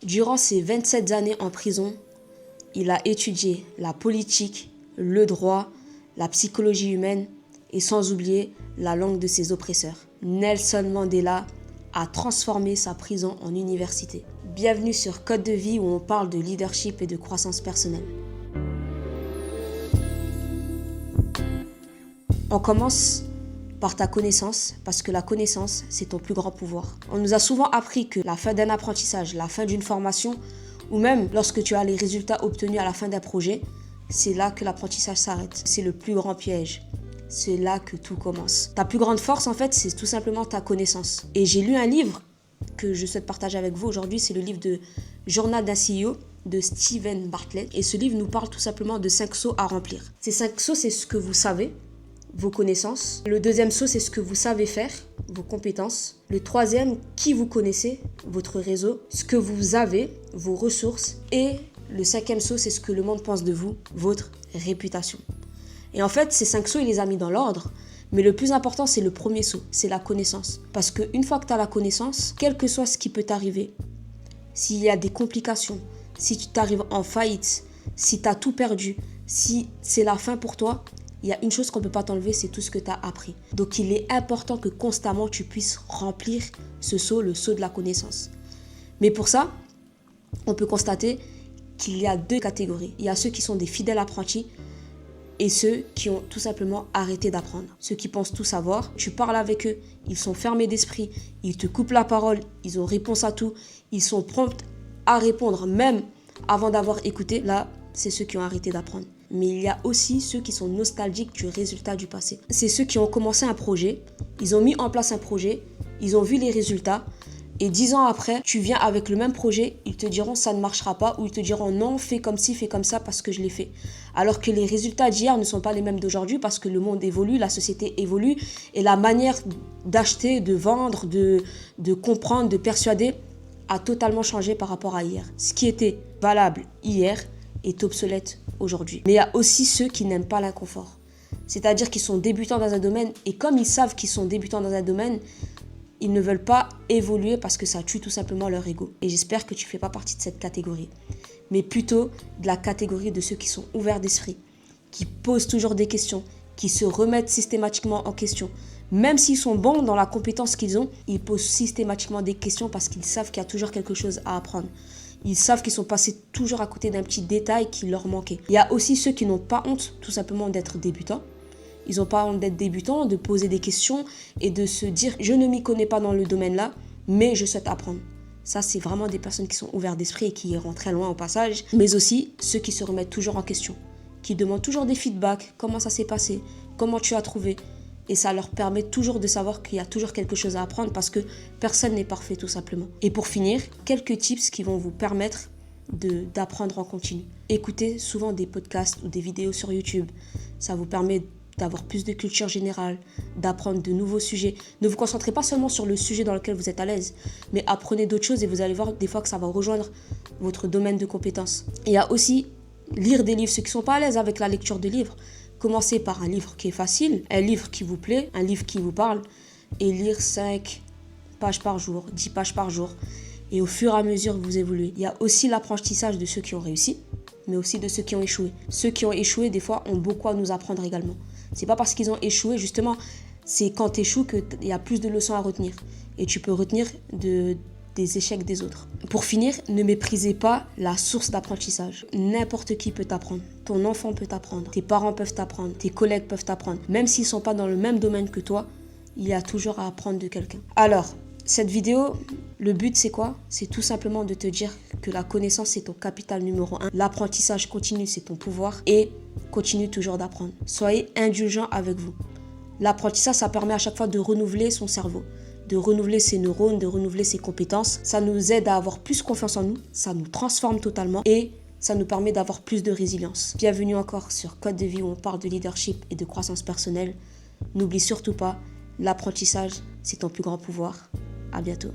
Durant ses 27 années en prison, il a étudié la politique, le droit, la psychologie humaine et sans oublier la langue de ses oppresseurs. Nelson Mandela a transformé sa prison en université. Bienvenue sur Code de vie où on parle de leadership et de croissance personnelle. On commence par ta connaissance, parce que la connaissance, c'est ton plus grand pouvoir. On nous a souvent appris que la fin d'un apprentissage, la fin d'une formation, ou même lorsque tu as les résultats obtenus à la fin d'un projet, c'est là que l'apprentissage s'arrête. C'est le plus grand piège. C'est là que tout commence. Ta plus grande force, en fait, c'est tout simplement ta connaissance. Et j'ai lu un livre que je souhaite partager avec vous aujourd'hui. C'est le livre de Journal d'un CEO de Steven Bartlett. Et ce livre nous parle tout simplement de 5 sauts à remplir. Ces 5 sauts, c'est ce que vous savez, vos connaissances. Le deuxième saut, c'est ce que vous savez faire, vos compétences. Le troisième, qui vous connaissez, votre réseau, ce que vous avez, vos ressources. Et le cinquième saut, c'est ce que le monde pense de vous, votre réputation. Et en fait, ces 5 sauts, il les a mis dans l'ordre. Mais le plus important, c'est le premier saut, c'est la connaissance. Parce qu'une fois que tu as la connaissance, quel que soit ce qui peut t'arriver, s'il y a des complications, si tu t'arrives en faillite, si tu as tout perdu, si c'est la fin pour toi, il y a une chose qu'on ne peut pas t'enlever, c'est tout ce que tu as appris. Donc il est important que constamment tu puisses remplir ce saut, le saut de la connaissance. Mais pour ça, on peut constater qu'il y a 2 catégories. Il y a ceux qui sont des fidèles apprentis et ceux qui ont tout simplement arrêté d'apprendre. Ceux qui pensent tout savoir, tu parles avec eux, ils sont fermés d'esprit, ils te coupent la parole, ils ont réponse à tout, ils sont prompts à répondre même avant d'avoir écouté. Là, c'est ceux qui ont arrêté d'apprendre. Mais il y a aussi ceux qui sont nostalgiques du résultat du passé. C'est ceux qui ont commencé un projet, ils ont mis en place un projet, ils ont vu les résultats, et 10 ans après, tu viens avec le même projet, ils te diront ça ne marchera pas, ou ils te diront non, fais comme ci, fais comme ça parce que je l'ai fait. Alors que les résultats d'hier ne sont pas les mêmes d'aujourd'hui parce que le monde évolue, la société évolue, et la manière d'acheter, de vendre, de comprendre, de persuader a totalement changé par rapport à hier. Ce qui était valable hier est obsolète aujourd'hui. Mais il y a aussi ceux qui n'aiment pas l'inconfort. C'est-à-dire qu'ils sont débutants dans un domaine et comme ils savent qu'ils sont débutants dans un domaine, ils ne veulent pas évoluer parce que ça tue tout simplement leur ego. Et j'espère que tu ne fais pas partie de cette catégorie. Mais plutôt de la catégorie de ceux qui sont ouverts d'esprit, qui posent toujours des questions, qui se remettent systématiquement en question. Même s'ils sont bons dans la compétence qu'ils ont, ils posent systématiquement des questions parce qu'ils savent qu'il y a toujours quelque chose à apprendre. Ils savent qu'ils sont passés toujours à côté d'un petit détail qui leur manquait. Il y a aussi ceux qui n'ont pas honte tout simplement d'être débutants. Ils n'ont pas honte d'être débutants, de poser des questions et de se dire « je ne m'y connais pas dans le domaine-là, mais je souhaite apprendre ». Ça, c'est vraiment des personnes qui sont ouvertes d'esprit et qui iront très loin au passage. Mais aussi ceux qui se remettent toujours en question, qui demandent toujours des feedbacks, comment ça s'est passé, comment tu as trouvé. Et ça leur permet toujours de savoir qu'il y a toujours quelque chose à apprendre parce que personne n'est parfait tout simplement. Et pour finir, quelques tips qui vont vous permettre d'apprendre en continu. Écoutez souvent des podcasts ou des vidéos sur YouTube. Ça vous permet d'avoir plus de culture générale, d'apprendre de nouveaux sujets. Ne vous concentrez pas seulement sur le sujet dans lequel vous êtes à l'aise, mais apprenez d'autres choses et vous allez voir des fois que ça va rejoindre votre domaine de compétences. Il y a aussi lire des livres. Ceux qui ne sont pas à l'aise avec la lecture de livres, commencez par un livre qui est facile, un livre qui vous plaît, un livre qui vous parle, et lire 5 pages par jour, 10 pages par jour. Et au fur et à mesure que vous évoluez. Il y a aussi l'apprentissage de ceux qui ont réussi, mais aussi de ceux qui ont échoué. Ceux qui ont échoué, des fois, ont beaucoup à nous apprendre également. C'est pas parce qu'ils ont échoué, justement, c'est quand tu échoues qu'il y a plus de leçons à retenir. Et tu peux retenir des échecs des autres. Pour finir, ne méprisez pas la source d'apprentissage. N'importe qui peut t'apprendre. Ton enfant peut t'apprendre. Tes parents peuvent t'apprendre. Tes collègues peuvent t'apprendre. Même s'ils ne sont pas dans le même domaine que toi, il y a toujours à apprendre de quelqu'un. Alors, cette vidéo, le but c'est quoi? C'est tout simplement de te dire que la connaissance c'est ton capital numéro 1. L'apprentissage continu c'est ton pouvoir et continue toujours d'apprendre. Soyez indulgents avec vous. L'apprentissage ça permet à chaque fois de renouveler son cerveau, de renouveler ses neurones, de renouveler ses compétences. Ça nous aide à avoir plus confiance en nous, ça nous transforme totalement et ça nous permet d'avoir plus de résilience. Bienvenue encore sur Code de vie où on parle de leadership et de croissance personnelle. N'oublie surtout pas, l'apprentissage c'est ton plus grand pouvoir. À bientôt.